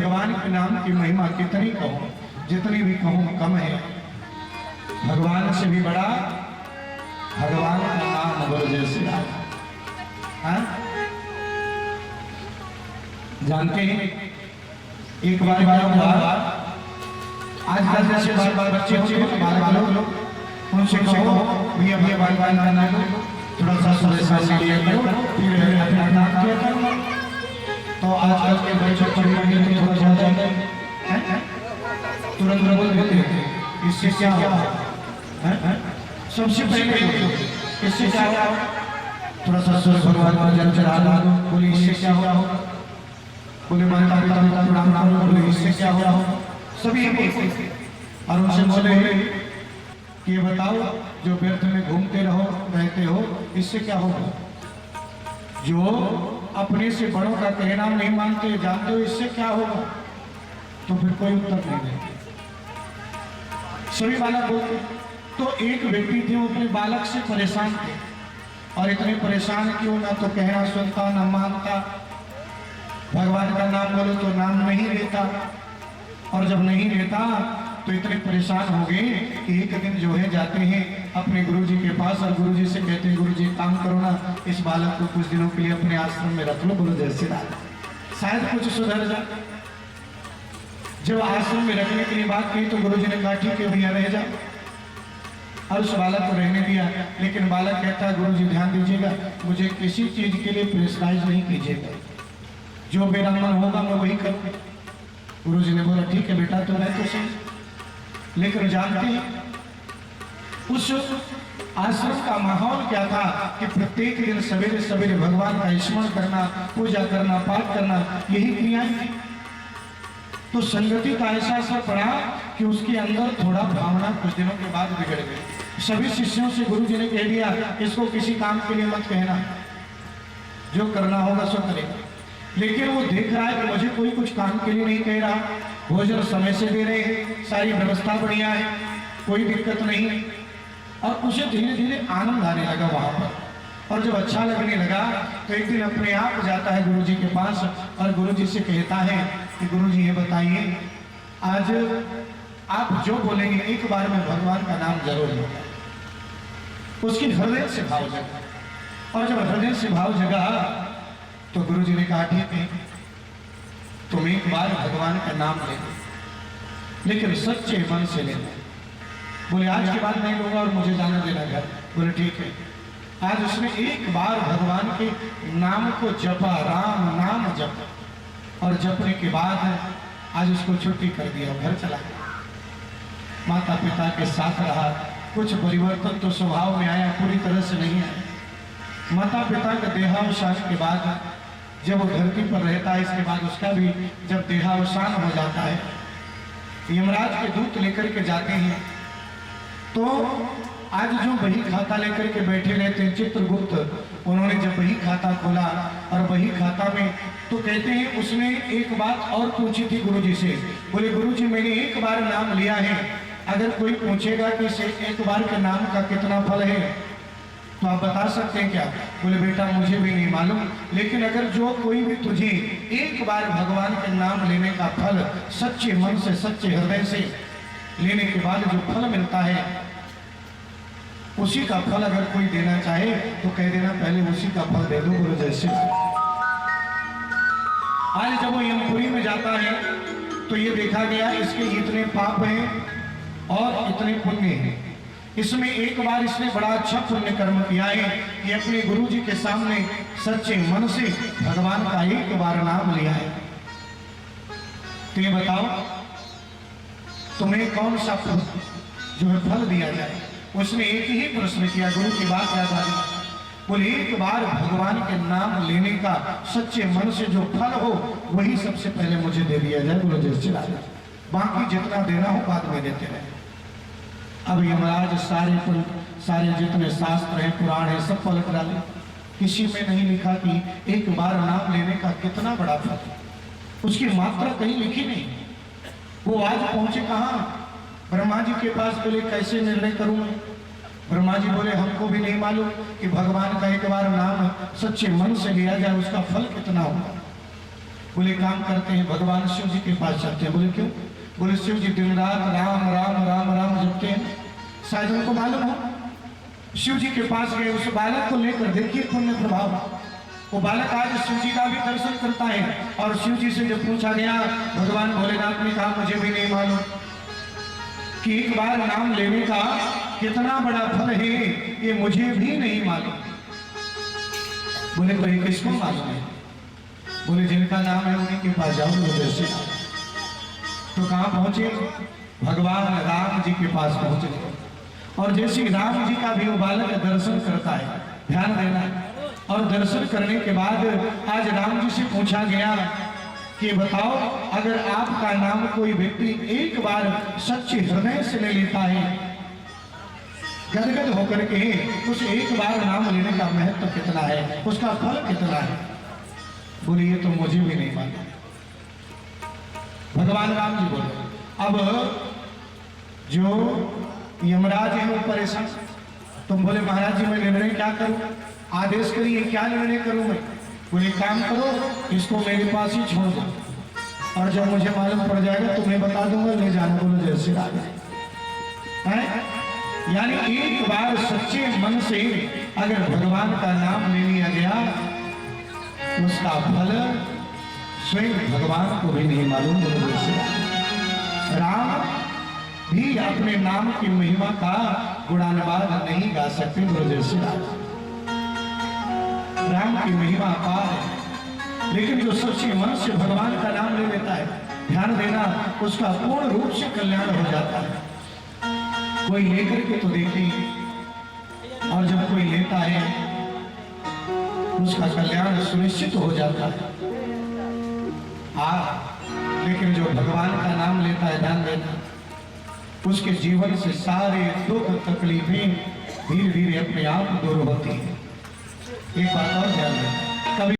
भगवान के नाम की महिमा कितनी कहूँ, जितनी भी कहूँ कम है। भगवान से भी बड़ा भगवान का नाम बोलो जैसे हाँ? जानते हैं एक बार आज कल जैसे बच्चे होते हैं बालक लोग उनसे कहो भैया भैया बाल करना थोड़ा सा सुबह लिया करो फिर अपना नाम किया करो। तो आजकल के बच्चों को थोड़ा ज्यादा तुरंत बोल देते हैं इससे क्या हुआ। सबसे पहले इससे क्या हुआ, थोड़ा सा सूर्य भगवान का जल चढ़ा दो, बोले इससे क्या हुआ हो, बोले माता पिता का प्रणाम करो, बोले इससे क्या हुआ हो। सभी और उनसे बोले कि ये बताओ जो व्यर्थ में घूमते रहो रहते हो इससे क्या होगा। जो अपने से बड़ों का कहना नहीं मानते जानते हो इससे क्या होगा। तो फिर कोई उत्तर नहीं देते, सभी बालक बोलते। तो एक व्यक्ति थे वो अपने बालक से परेशान थे और इतने परेशान क्यों, ना तो कहना सुनता ना मानता, भगवान का नाम बोलो तो नाम नहीं लेता, और जब नहीं लेता तो इतने परेशान हो गए कि एक दिन जो है जाते हैं अपने गुरुजी के पास और गुरुजी से कहते हैं गुरुजी काम करो ना, इस बालक को कुछ दिनों के लिए अपने आश्रम में रख लो, बोलो जैसे शायद कुछ सुधर जाए। जब आश्रम में रखने के लिए बात की तो गुरुजी ने कहा ठीक है भैया रह जाओ, और उस बालक को रहने दिया। लेकिन बालक कहता है गुरुजी ध्यान दीजिएगा, मुझे किसी चीज के लिए प्रेशराइज नहीं कीजिएगा, जो मेरा मन होगा मैं वही करूँगा। गुरुजी ने बोला ठीक है बेटा तो मैं तो सही। लेकिन जानते हैं उस आश्रम का माहौल क्या था कि प्रत्येक दिन सवेरे सवेरे भगवान का स्मरण करना, पूजा करना, पाठ करना, यही क्रियाएं थी। तो संगति का ऐसा असर पड़ा कि उसके अंदर थोड़ा भावना कुछ दिनों के बाद बिगड़ गई। सभी शिष्यों से गुरुजी ने कह दिया इसको किसी काम के लिए मत कहना, जो करना होगा सो करेगा। लेकिन वो देख रहा है कि मुझे कोई कुछ काम के लिए नहीं कह रहा, भोजन समय से दे रहे हैं, सारी व्यवस्था बढ़िया है, कोई दिक्कत नहीं। और उसे धीरे धीरे आनंद आने लगा वहां पर। और जब अच्छा लगने लगा तो एक दिन अपने आप जाता है गुरुजी के पास और गुरुजी से कहता है कि गुरुजी ये बताइए आज आप जो बोलेंगे एक बार में भगवान का नाम जरूर होगा। उसकी हृदय से भाव जगा, और जब हृदय से भाव जगा तो गुरुजी ने कहा ठीक है तुम एक बार भगवान का नाम ले, लेकिन सच्चे मन से लेना। बोले आज के बाद नहीं लूंगा और मुझे जाने देना घर। बोले ठीक है। आज उसने एक बार भगवान के नाम को जपा, राम नाम जपा, और जपने के बाद आज उसको छुट्टी कर दिया, घर चला गया, माता पिता के साथ रहा। कुछ परिवर्तन तो स्वभाव में आया, पूरी तरह से नहीं आया। माता पिता का देहावसान के बाद जब वो धरती पर रहता है, इसके बाद उसका भी जब देहावसान हो जाता है, यमराज के दूत लेकर के जाते हैं। तो आज जो बही खाता लेकर के बैठे रहते हैं चित्रगुप्त, उन्होंने जब बही खाता खोला और बही खाता में तो कहते हैं उसने एक बात और पूछी थी गुरुजी से। बोले गुरुजी मैंने एक बार नाम लिया है, अगर कोई पूछेगा कि इसे एक बार के नाम का कितना फल है तो आप बता सकते हैं क्या। बोले बेटा मुझे भी नहीं मालूम, लेकिन अगर जो कोई भी तुझे एक बार भगवान के नाम लेने का फल सच्चे मन से सच्चे हृदय से लेने के बाद जो फल मिलता है उसी का फल अगर कोई देना चाहे तो कह देना पहले उसी का फल दे दो। बोलो जैसे आज जब वो यमपुरी में जाता है तो ये देखा गया इसके इतने पाप हैं और इतने पुण्य हैं। इसमें एक बार इसने बड़ा अच्छा पुण्य कर्म किया है कि अपने गुरुजी के सामने सच्चे मन से भगवान का एक बार नाम लिया है। तो ये बताओ तुम्हें कौन सा जो है फल दिया जाए। उसने एक ही प्रश्न किया, गुरु की बात याद आ रही। बोले एक बार भगवान के नाम लेने का सच्चे मन से जो फल हो वही सबसे पहले मुझे दे दिया जाए। बोलो जैसे बाकी जितना देना हो बाद में देते रहे। अब यमराज सारे जितने शास्त्र हैं पुराण है सब पलट डाले, किसी में नहीं लिखा कि एक बार नाम लेने का कितना बड़ा फल, उसकी मात्रा कहीं लिखी नहीं। वो आज पहुंचे कहाँ, ब्रह्मा जी के पास। बोले कैसे निर्णय करूं मैं। ब्रह्मा जी बोले हमको भी नहीं मालूम कि भगवान का एक बार नाम सच्चे मन से लिया जाए उसका फल कितना होगा। बोले काम करते हैं, भगवान शिव जी के पास चलते हैं। बोले क्यों? बोले शिव जी दिन रात राम राम राम राम जपते हैं, शायद उनको मालूम हो। शिव जी के पास गए, उस बालक को लेकर, देखिए पुण्य प्रभाव। वो बालक आज शिव जी का भी दर्शन करता है। और शिव जी से जब पूछा गया, भगवान भोलेनाथ ने कहा मुझे भी नहीं मालूम कि एक बार नाम लेने का कितना बड़ा फल है, ये मुझे भी नहीं मालूम। बोले तो ये किसको मालूम है? बोले जिनका नाम है उन्हीं के पास जाओ। जैसे तो कहाँ पहुंचे? भगवान राम जी के पास पहुंचे। और जैसे राम जी का भी वो बालक दर्शन करता है, ध्यान देना। और दर्शन करने के बाद आज राम जी से पूछा गया कि बताओ, अगर आपका नाम कोई व्यक्ति एक बार सच्चे हृदय से ले लेता है, गदगद होकर के, उस एक बार नाम लेने का महत्व कितना है, उसका फल कितना है? बोले ये तो मुझे भी नहीं मालूम। भगवान राम जी बोले अब जो यमराज है वो परेशान। तुम बोले महाराज जी मैं निर्णय क्या करूं, आदेश करिए क्या निर्णय करूं मैं? बोले काम करो, इसको मेरे पास ही छोड़ दो, और जब मुझे मालूम पड़ जाएगा तुम्हें बता दूंगा, ले जाना। बोलो जैसे राजा है। यानी एक बार सच्चे मन से अगर भगवान का नाम ले लिया गया, उसका फल स्वयं भगवान को भी नहीं मालूम। बोलो जैसे राम भी अपने नाम की महिमा का गुणानुवाद नहीं गा सकते। बोलो जैसे राम की महिमा अपार है, लेकिन जो सच्चे मन से भगवान का नाम ले लेता है, ध्यान देना, उसका पूर्ण रूप से कल्याण हो जाता है। कोई लेकर के तो देखिए, और जब कोई लेता है उसका कल्याण सुनिश्चित हो जाता है। लेकिन जो भगवान का नाम लेता है, ध्यान देना, उसके जीवन से सारे दुख तकलीफें धीरे धीरे अपने आप दूर होती है। एक बात और ध्यान देना,